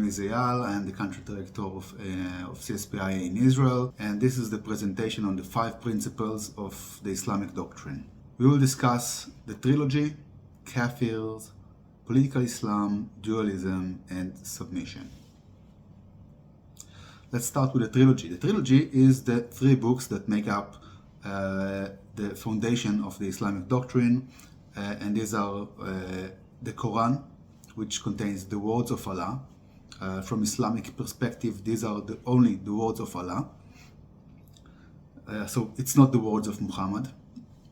is Eyal. I am the country director of CSPII in Israel, and this is the presentation on the 5 principles of the Islamic doctrine. We will discuss the Trilogy, Kafirs, political Islam, dualism, and submission. Let's start with the Trilogy. The Trilogy is the 3 books that make up the foundation of the Islamic doctrine, and these are the Koran, which contains the words of Allah. From Islamic perspective, these are only the words of Allah. So it's not the words of Muhammad,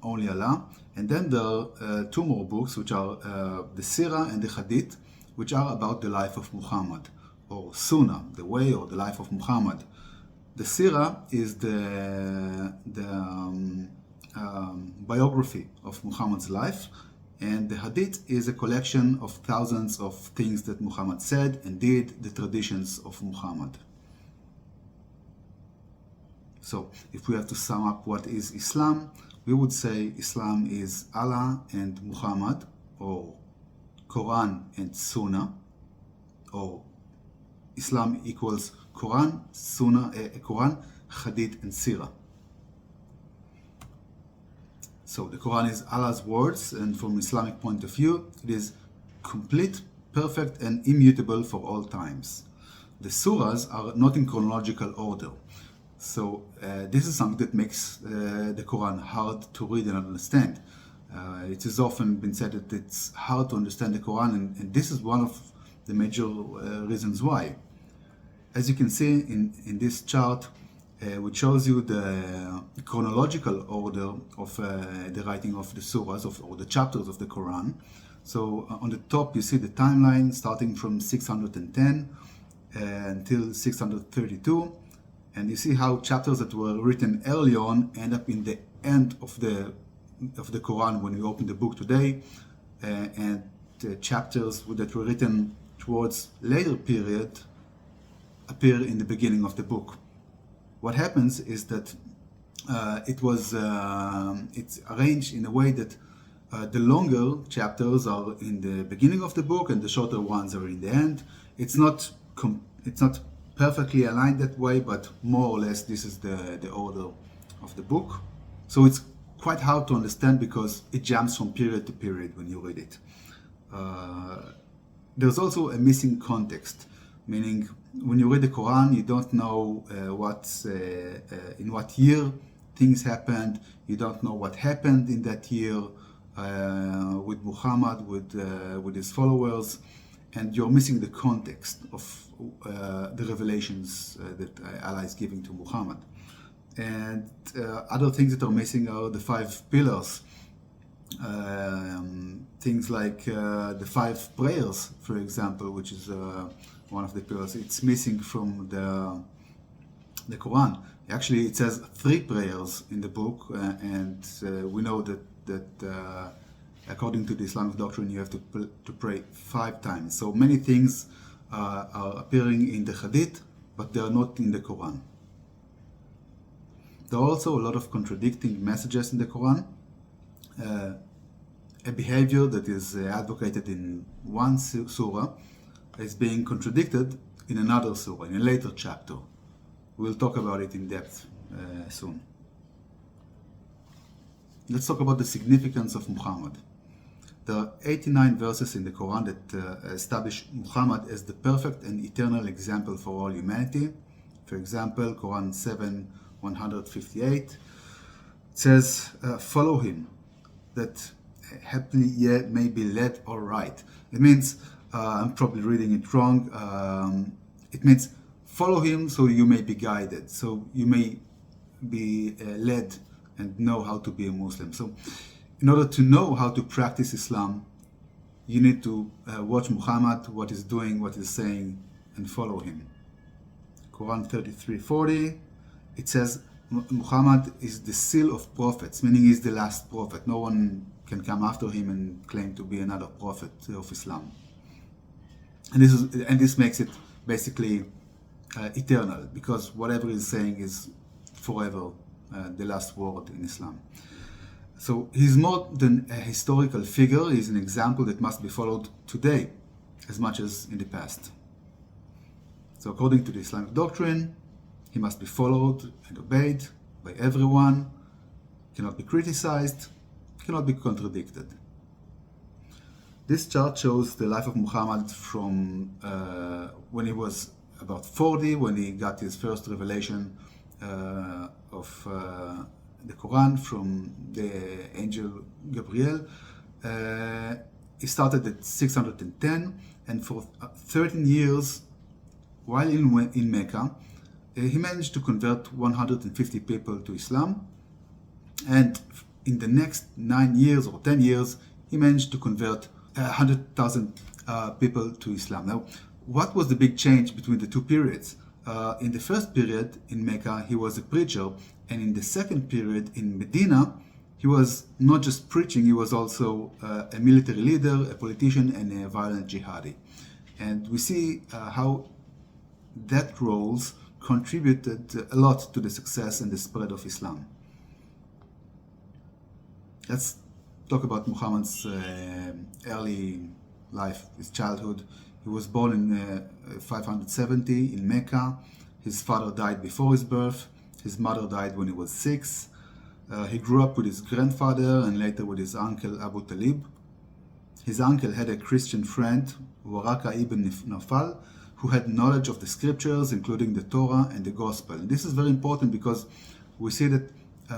only Allah. And then there are 2 more books, which are the Sira and the Hadith, which are about the life of Muhammad, or Sunnah, the way or the life of Muhammad. The Sira is the biography of Muhammad's life, and the Hadith is a collection of thousands of things that Muhammad said and did, the traditions of Muhammad. So, if we have to sum up what is Islam, we would say Islam is Allah and Muhammad, or Quran and Sunnah, or Islam equals Quran, Sunnah, Quran, Hadith, and Sira. So the Quran is Allah's words, and from Islamic point of view, it is complete, perfect, and immutable for all times. The surahs are not in chronological order. So this is something that makes the Quran hard to read and understand. It has often been said that it's hard to understand the Quran, and this is one of the major reasons why. As you can see in this chart, which shows you the chronological order of the writing of the surahs, or the chapters of the Quran. So on the top you see the timeline starting from 610 until 632, and you see how chapters that were written early on end up in the end of the Quran when you open the book today, and the chapters that were written towards later period appear in the beginning of the book. What happens is that it's arranged in a way that the longer chapters are in the beginning of the book and the shorter ones are in the end. It's not perfectly aligned that way, but more or less this is the order of the book. So it's quite hard to understand because it jumps from period to period when you read it. There's also a missing context, meaning when you read the Quran, you don't know in what year things happened. You don't know what happened in that year with Muhammad, with his followers, and you're missing the context of the revelations that Allah is giving to Muhammad. And other things that are missing are the 5 pillars. Things like the 5 prayers, for example, which is one of the pillars. It's missing from the Quran. Actually, it says 3 prayers in the book, and we know that according to the Islamic doctrine, you have to pray 5 times. So many things are appearing in the Hadith, but they are not in the Quran. There are also a lot of contradicting messages in the Quran. A behavior that is advocated in one surah is being contradicted in another surah, in a later chapter. We'll talk about it in depth soon. Let's talk about the significance of Muhammad. There are 89 verses in the Quran that establish Muhammad as the perfect and eternal example for all humanity. For example, Quran 7:158 says, follow him, that happily ye may be led aright. It means, I'm probably reading it wrong, it means follow him so you may be guided, so you may be led and know how to be a Muslim. So in order to know how to practice Islam, you need to watch Muhammad, what he's doing, what he's saying, and follow him. Quran 33:40, it says Muhammad is the seal of prophets, meaning he's the last prophet. No one can come after him and claim to be another prophet of Islam. And this makes it basically eternal, because whatever he's saying is forever the last word in Islam. So he's more than a historical figure, he's an example that must be followed today as much as in the past. So according to the Islamic doctrine, he must be followed and obeyed by everyone, cannot be criticized, cannot be contradicted. This chart shows the life of Muhammad from when he was about 40, when he got his first revelation of the Koran from the angel Gabriel. He started at 610, and for 13 years, while in Mecca, he managed to convert 150 people to Islam, and in the next 9 years or 10 years, he managed to convert 100,000 people to Islam. Now, what was the big change between the two periods? In the first period in Mecca, he was a preacher, and in the second period in Medina, he was not just preaching, he was also a military leader, a politician, and a violent jihadi. And we see how that roles contributed a lot to the success and the spread of Islam. Let's talk about Muhammad's early life, his childhood. He was born in 570 in Mecca. His father died before his birth. His mother died when he was 6. He grew up with his grandfather and later with his uncle Abu Talib. His uncle had a Christian friend, Waraka ibn Nawfal, who had knowledge of the scriptures, including the Torah and the Gospel. And this is very important because we see that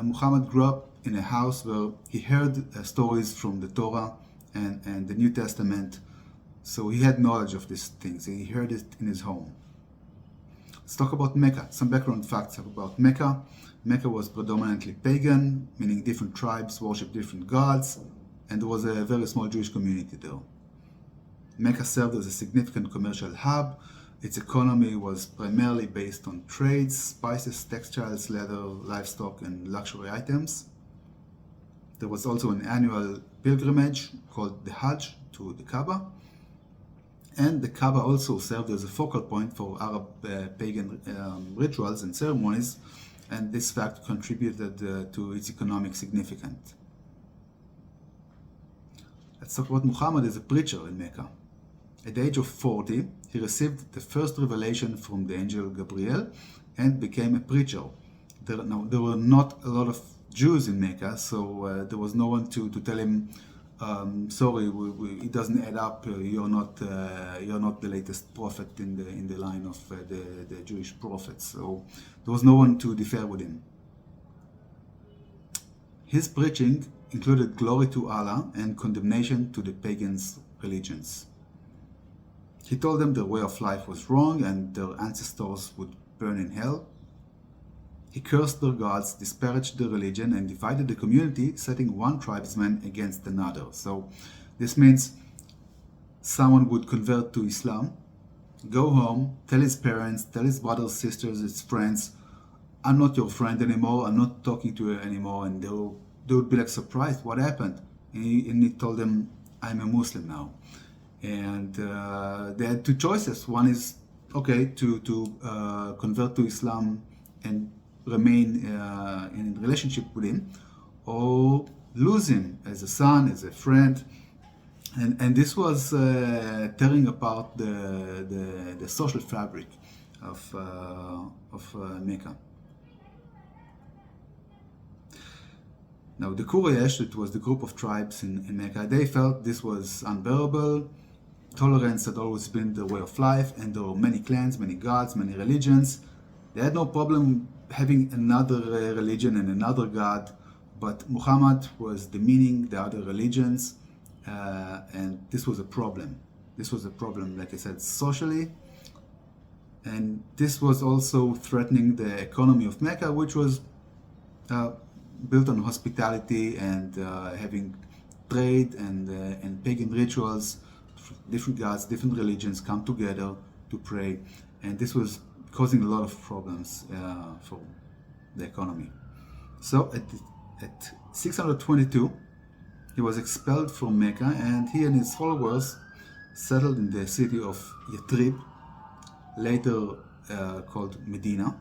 Muhammad grew up in a house where he heard stories from the Torah and the New Testament. So he had knowledge of these things. He heard it in his home. Let's talk about Mecca. Some background facts about Mecca. Mecca was predominantly pagan, meaning different tribes worshiped different gods, and there was a very small Jewish community there. Mecca served as a significant commercial hub. Its economy was primarily based on trades, spices, textiles, leather, livestock, and luxury items. There was also an annual pilgrimage called the Hajj to the Kaaba. And the Kaaba also served as a focal point for Arab pagan rituals and ceremonies, and this fact contributed to its economic significance. Let's talk about Muhammad as a preacher in Mecca. At the age of 40, he received the first revelation from the angel Gabriel and became a preacher. There were not a lot of Jews in Mecca, so there was no one to tell him, sorry, it doesn't add up. You're not the latest prophet in the line of the Jewish prophets. So there was no one to differ with him. His preaching included glory to Allah and condemnation to the pagans' religions. He told them their way of life was wrong and their ancestors would burn in hell. He cursed their gods, disparaged their religion, and divided the community, setting one tribesman against another. So this means someone would convert to Islam, go home, tell his parents, tell his brothers, sisters, his friends, I'm not your friend anymore, I'm not talking to you anymore, and they would be like surprised, what happened? And he told them, I'm a Muslim now. And they had two choices. One is, okay, to convert to Islam and remain in a relationship with him, or lose him as a son, as a friend. And this was tearing apart the social fabric of Mecca. Now the Quraysh, it was the group of tribes in Mecca, they felt this was unbearable. Tolerance had always been their way of life, and there were many clans, many gods, many religions. They had no problem having another religion and another god, but Muhammad was demeaning the other religions, and this was a problem. This was a problem, like I said, socially, and this was also threatening the economy of Mecca, which was built on hospitality and having trade and pagan rituals. Different gods, different religions come together to pray, and this was causing a lot of problems for the economy. So at 622, he was expelled from Mecca, and he and his followers settled in the city of Yathrib, later called Medina.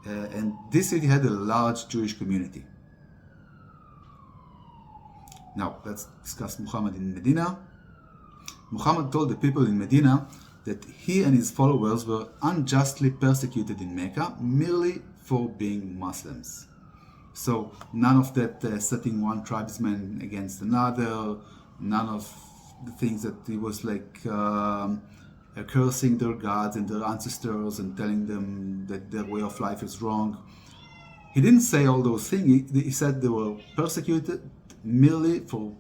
And this city had a large Jewish community. Now let's discuss Muhammad in Medina. Muhammad told the people in Medina that he and his followers were unjustly persecuted in Mecca merely for being Muslims. So none of that setting one tribesman against another, none of the things that he was like cursing their gods and their ancestors and telling them that their way of life is wrong. He didn't say all those things. He said they were persecuted merely for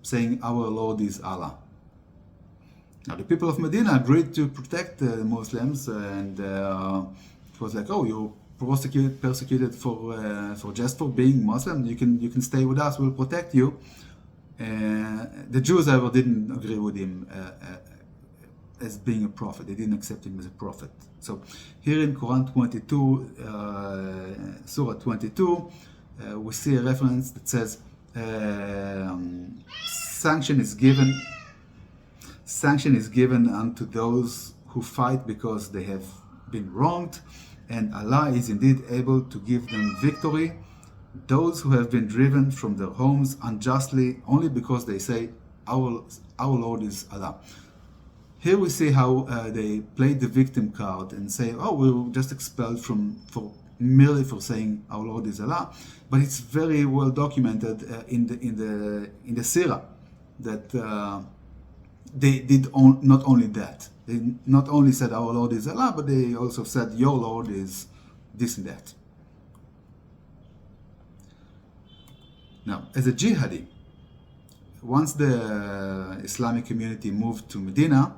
saying our Lord is Allah. Now the people of Medina agreed to protect the Muslims, and it was like, oh, you're persecuted for just for being Muslim. You can stay with us. We'll protect you. The Jews, however, didn't agree with him as being a prophet. They didn't accept him as a prophet. So here in Quran 22, Surah 22, we see a reference that says sanction is given unto those who fight because they have been wronged, and Allah is indeed able to give them victory. Those who have been driven from their homes unjustly only because they say our Lord is Allah. Here we see how they played the victim card and say, oh, we were just expelled merely for saying our Lord is Allah. But it's very well documented in the Sira that they did not only that. They not only said our Lord is Allah, but they also said your Lord is this and that. Now, as a jihadi, once the Islamic community moved to Medina,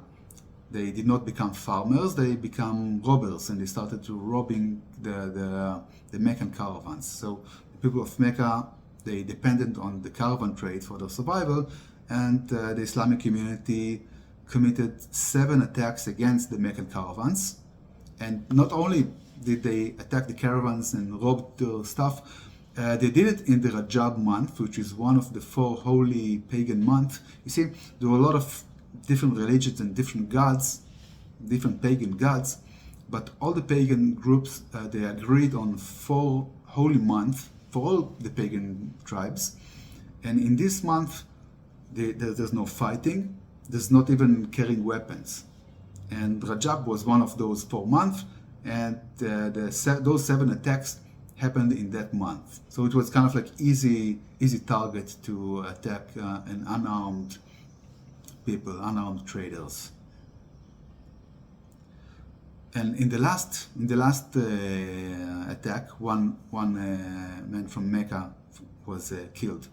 they did not become farmers, they become robbers, and they started to robbing the Meccan caravans. So the people of Mecca, they depended on the caravan trade for their survival, and the Islamic community committed 7 attacks against the Meccan caravans. And not only did they attack the caravans and rob their stuff, they did it in the Rajab month, which is one of the 4 holy pagan months. You see, there were a lot of different religions and different gods, different pagan gods, but all the pagan groups, they agreed on 4 holy months for all the pagan tribes. And in this month, there's no fighting, there's not even carrying weapons. And Rajab was one of those 4 months, and those 7 attacks happened in that month. So it was kind of like easy target to attack an unarmed people, unarmed traders. And in the last attack, one man from Mecca was killed.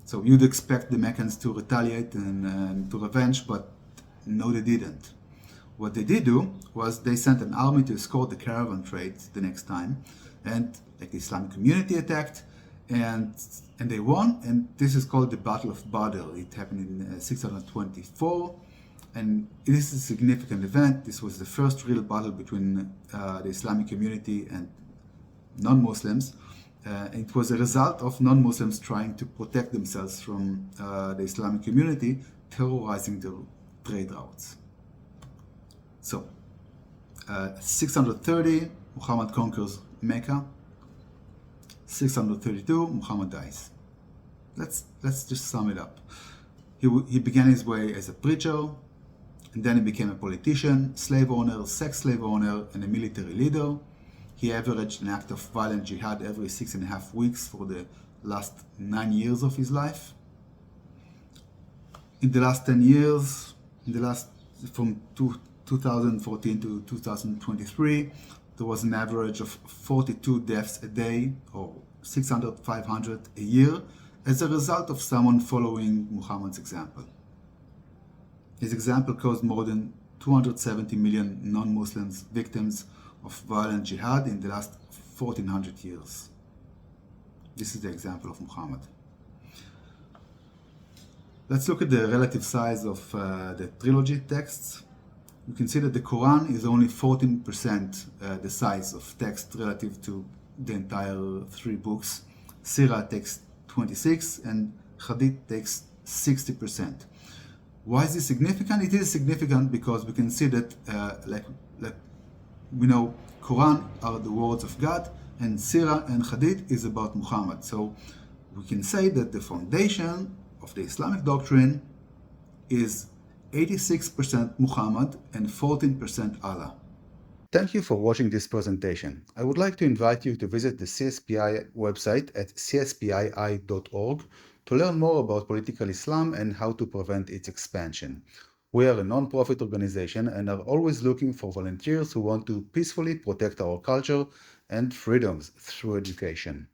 So you'd expect the Meccans to retaliate and to revenge, but no, they didn't. What they did do was they sent an army to escort the caravan trade the next time, and like the Islamic community attacked, and they won, and this is called the Battle of Badr. It happened in 624, and this is a significant event. This was the first real battle between the Islamic community and non-Muslims. It was a result of non-Muslims trying to protect themselves from the Islamic community terrorizing their trade routes. So, 630, Muhammad conquers Mecca. 632, Muhammad dies. Let's just sum it up. He began his way as a preacher, and then he became a politician, slave owner, sex slave owner, and a military leader. He averaged an act of violent jihad every 6.5 weeks for the last 9 years of his life. In the last 10 years, from 2014 to 2023, there was an average of 42 deaths a day, or 600, 500 a year, as a result of someone following Muhammad's example. His example caused more than 270 million non-Muslims victims of violent jihad in the last 1400 years. This is the example of Muhammad. Let's look at the relative size of the Trilogy texts. You can see that the Quran is only 14% the size of text relative to the entire 3 books. Sira takes 26% and Hadith takes 60%. Why is this significant? It is significant because we can see that, like we know, Quran are the words of God, and Sira and Hadith is about Muhammad. So we can say that the foundation of the Islamic doctrine is 86% Muhammad, and 14% Allah. Thank you for watching this presentation. I would like to invite you to visit the CSPI website at cspii.org to learn more about political Islam and how to prevent its expansion. We are a non-profit organization and are always looking for volunteers who want to peacefully protect our culture and freedoms through education.